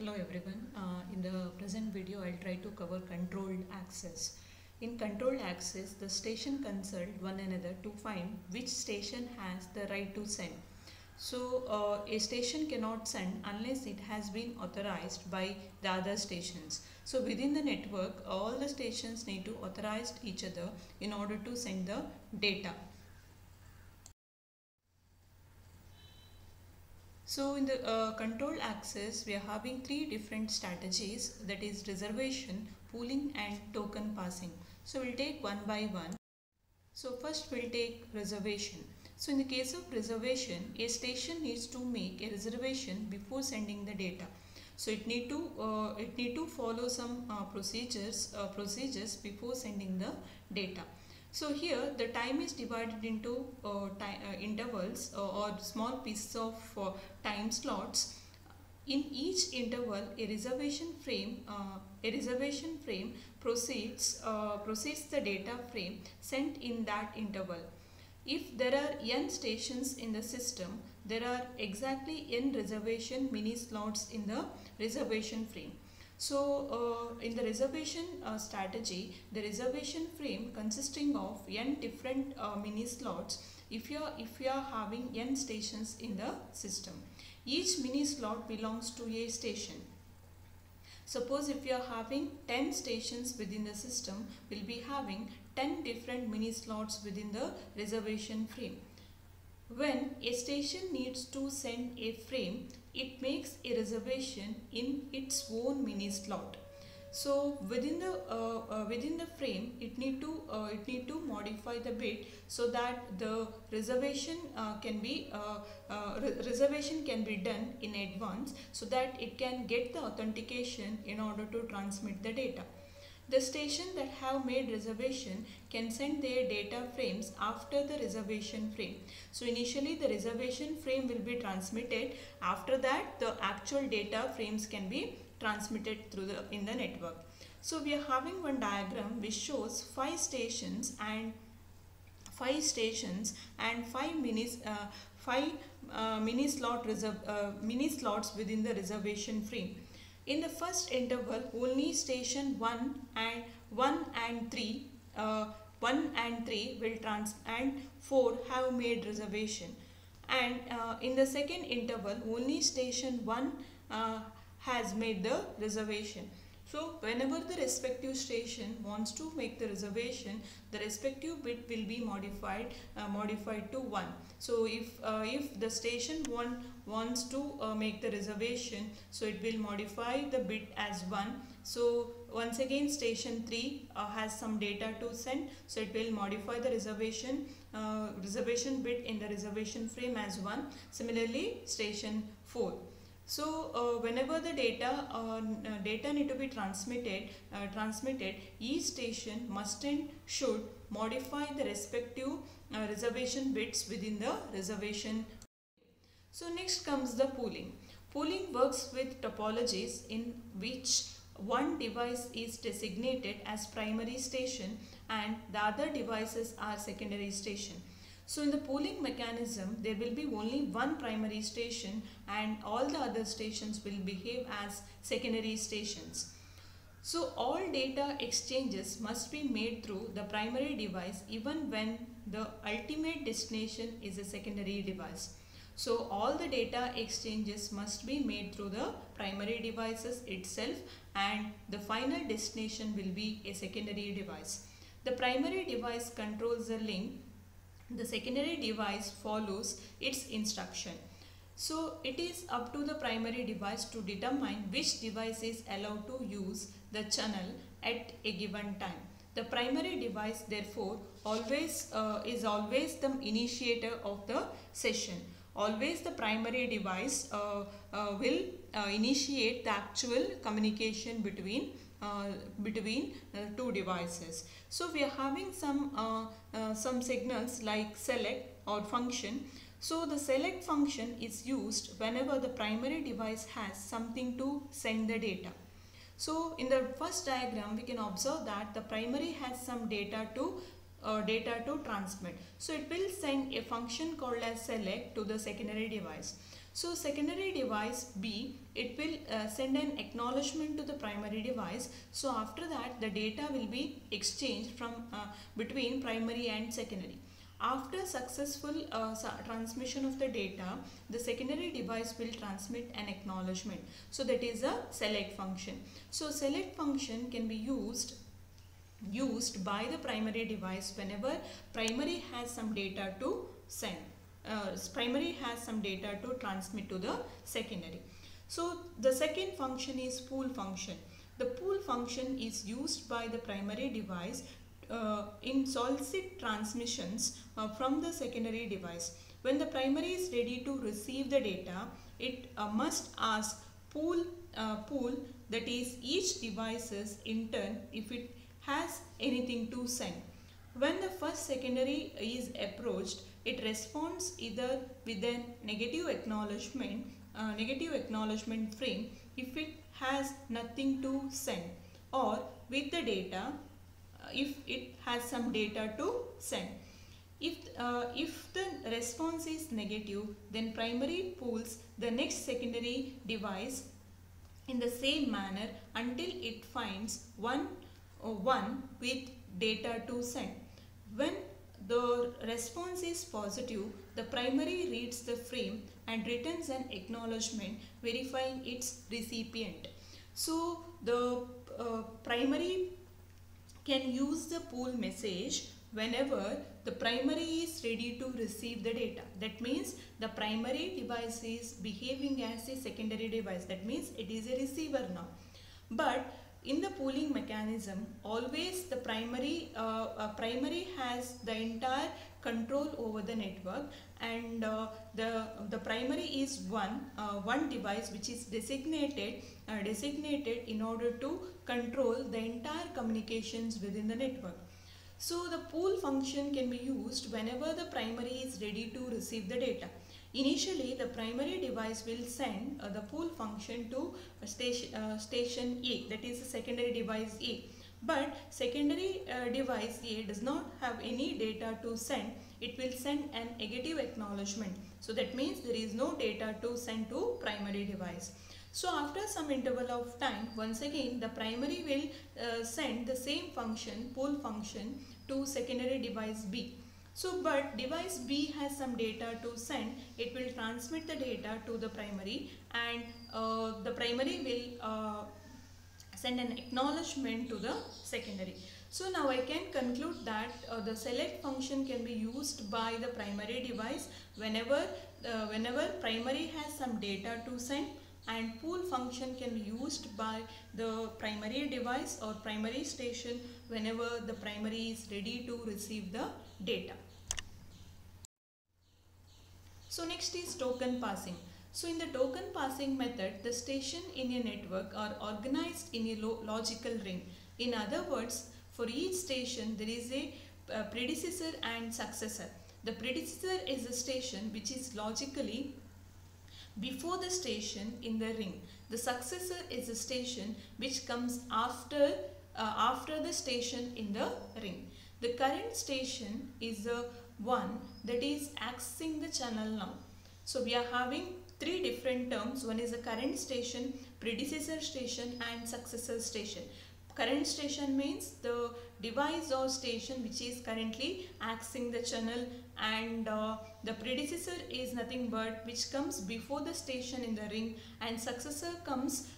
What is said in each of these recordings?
Hello everyone. In the present video, I'll try to cover controlled access. In controlled access, the station consult one another to find which station has the right to send. So, a station cannot send unless it has been authorized by the other stations. So, within the network, all the stations need to authorize each other in order to send the data. So in the control access, we are having three different strategies, that is reservation, pooling and token passing. So we'll take one by one. So first we'll take reservation. So in the case of reservation, a station needs to make a reservation before sending the data. So it need to follow some procedures before sending the data. So here the time is divided into intervals or small pieces of time slots. In each interval, a reservation frame proceeds the data frame sent in that interval. If there are n stations in the system, there are exactly n reservation mini slots in the reservation frame. So, in the reservation strategy, the reservation frame consisting of n different mini slots. If you are having n stations in the system, each mini slot belongs to a station. Suppose if you are having 10 stations within the system, we will be having 10 different mini slots within the reservation frame. When a station needs to send a frame, it makes a reservation in its own mini slot. So within the frame, it need to modify the bit so that the reservation can be done in advance, so that it can get the authentication in order to transmit the data. The station that have made reservation can send their data frames after the reservation frame. So initially the reservation frame will be transmitted. After that, the actual data frames can be transmitted in the network. So we are having one diagram which shows 5 stations and 5 mini slots within the reservation frame. In the first interval, only station 1 and 3 and 4 have made reservation, and in the second interval, only station 1 has made the reservation. So whenever the respective station wants to make the reservation, the respective bit will be modified to 1. So if the station 1 wants to make the reservation, so it will modify the bit as 1. So once again station 3 has some data to send, so it will modify the reservation bit in the reservation frame as 1. Similarly station 4. So whenever the data need to be transmitted, each station must and should modify the respective reservation bits within the reservation. So next comes the pooling. Pooling works with topologies in which one device is designated as primary station and the other devices are secondary station. So in the pooling mechanism, there will be only one primary station and all the other stations will behave as secondary stations. So all data exchanges must be made through the primary device even when the ultimate destination is a secondary device. So all the data exchanges must be made through the primary devices itself, and the final destination will be a secondary device. The primary device controls the link. The secondary device follows its instruction. So it is up to the primary device to determine which device is allowed to use the channel at a given time. The primary device therefore is always the initiator of the session. Always the primary device will initiate the actual communication between two devices. So we are having some signals like select or function. So the select function is used whenever the primary device has something to send the data. So in the first diagram, we can observe that the primary has some data to transmit. So it will send a function called as select to the secondary device. So secondary device B, it will send an acknowledgement to the primary device. So after that the data will be exchanged from between primary and secondary. After successful transmission of the data, the secondary device will transmit an acknowledgement. So that is a select function. So select function can be used by the primary device whenever primary has some data to send. Primary has some data to transmit to the secondary. So the second function is pool function. The pool function is used by the primary device in solicit transmissions from the secondary device. When the primary is ready to receive the data, it must ask pool, that is each device's in turn if it has anything to send. When the first secondary is approached, it responds either with a negative acknowledgement frame if it has nothing to send, or with the data if it has some data to send. If the response is negative, then primary pulls the next secondary device in the same manner until it finds one with data to send. When the response is positive, the primary reads the frame and returns an acknowledgement verifying its recipient. So the primary can use the pool message whenever the primary is ready to receive the data. That means the primary device is behaving as a secondary device. That means it is a receiver now. But in the pooling mechanism, always the primary has the entire control over the network, and the primary is one device which is designated in order to control the entire communications within the network. So the pool function can be used whenever the primary is ready to receive the data. Initially, the primary device will send the pool function to station A, that is the secondary device A. But secondary device A does not have any data to send. It will send an negative acknowledgement. So that means there is no data to send to primary device. So after some interval of time, once again the primary will send the same function, pool function, to secondary device B. So but device B has some data to send. It will transmit the data to the primary, and the primary will send an acknowledgement to the secondary. So now I can conclude that the select function can be used by the primary device whenever primary has some data to send, and pool function can be used by the primary device or primary station whenever the primary is ready to receive the data. So next is token passing. So in the token passing method, the station in a network are organized in a logical ring. In other words, for each station there is a predecessor and successor. The predecessor is a station which is logically before the station in the ring. The successor is a station which comes after the station in the ring. The current station is the one that is accessing the channel now. So we are having three different terms. One is the current station, predecessor station, and successor station. Current station means the device or station which is currently accessing the channel, and the predecessor is nothing but which comes before the station in the ring, and successor comes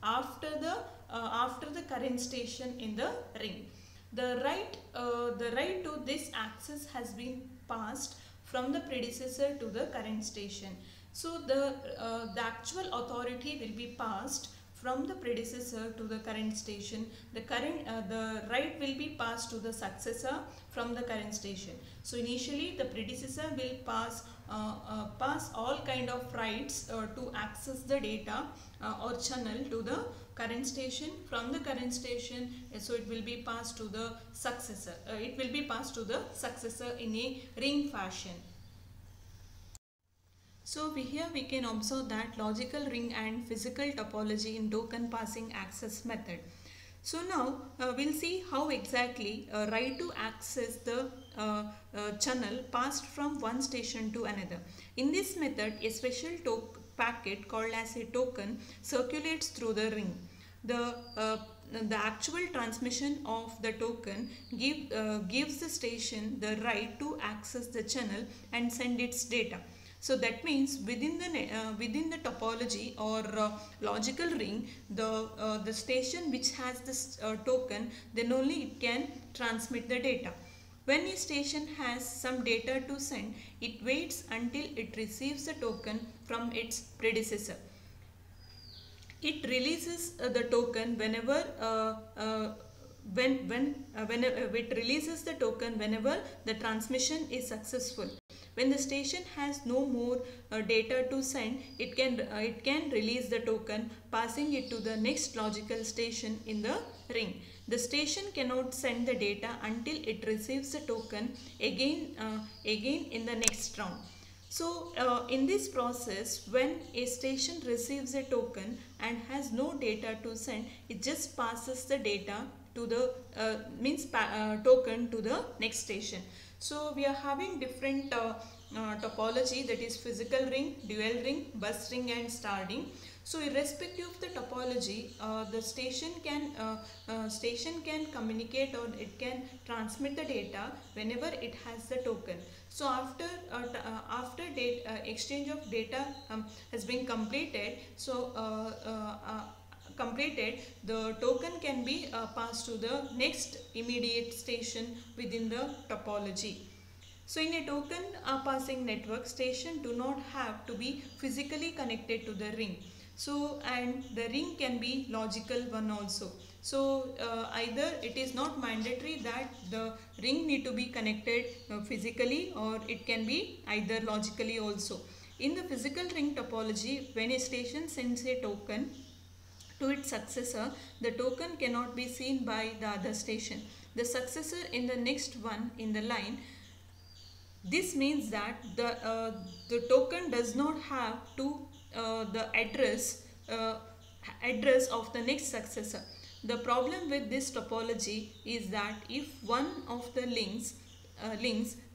after the current station in the ring. The right to this access has been passed from the predecessor to the current station. So the actual authority will be passed from the predecessor to the current station. The right will be passed to the successor from the current station. So initially the predecessor will pass all kind of rights to access the data or channel to the current station. From the current station, so it will be passed to the successor. It will be passed to the successor in a ring fashion. So here we can observe that logical ring and physical topology in token passing access method. So now we'll see how exactly right to access the channel passed from one station to another. In this method, a special packet called as a token circulates through the ring. The actual transmission of the token gives the station the right to access the channel and send its data. So that means within the topology or logical ring, the station which has this token, then only it can transmit the data. When a station has some data to send, it waits until it receives the token from its predecessor. It releases the token whenever it releases the token whenever the transmission is successful. When the station has no more data to send, it can release the token, passing it to the next logical station in the ring. The station cannot send the data until it receives the token again in the next round. So in this process, when a station receives a token and has no data to send, it just passes the data to the token to the next station. So we are having different topology, that is physical ring, dual ring, bus ring and star ring. So irrespective of the topology, the station can communicate or it can transmit the data whenever it has the token. So after exchange of data has been completed, the token can be passed to the next immediate station within the topology. So in a token passing network, station do not have to be physically connected to the ring. So, and the ring can be logical one also. So either it is not mandatory that the ring need to be connected physically, or it can be either logically also. In the physical ring topology, when a station sends a token to its successor, the token cannot be seen by the other station. The successor in the next one in the line. This means that the token does not have to the address of the next successor. The problem with this topology is that if one of the links,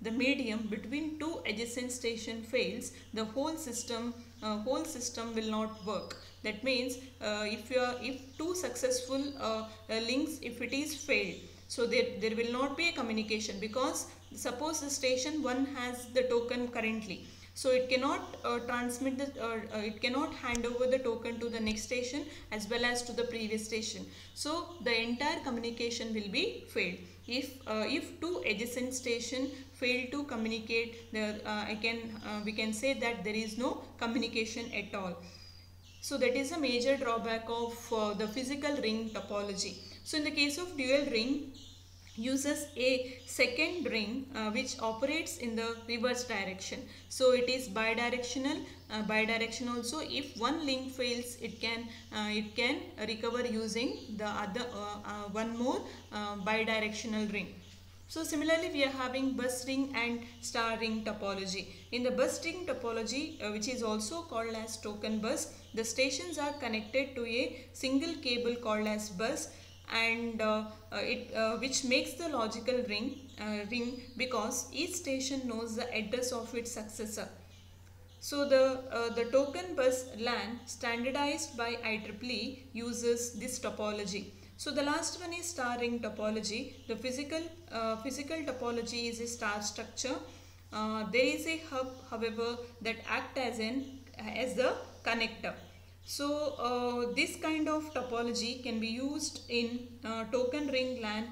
the medium between two adjacent stations fails, the whole system will not work. That means if two successful links, if it is failed, so there will not be a communication, because suppose the station 1 has the token currently, so it cannot it cannot hand over the token to the next station as well as to the previous station. So the entire communication will be failed. If two adjacent stations fail to communicate, we can say that there is no communication at all. So that is a major drawback of the physical ring topology. So in the case of dual ring, uses a second ring which operates in the reverse direction. So it is bidirectional. Also, if one link fails, it can recover using the other one more bidirectional ring. So similarly, we are having bus ring and star ring topology. In the bus ring topology, which is also called as token bus, the stations are connected to a single cable called as bus, and which makes the logical ring because each station knows the address of its successor. So the token bus LAN standardized by IEEE uses this topology. So the last one is star ring topology. The physical topology is a star structure. There is a hub, however, that acts as the connector. So this kind of topology can be used in token ring LAN.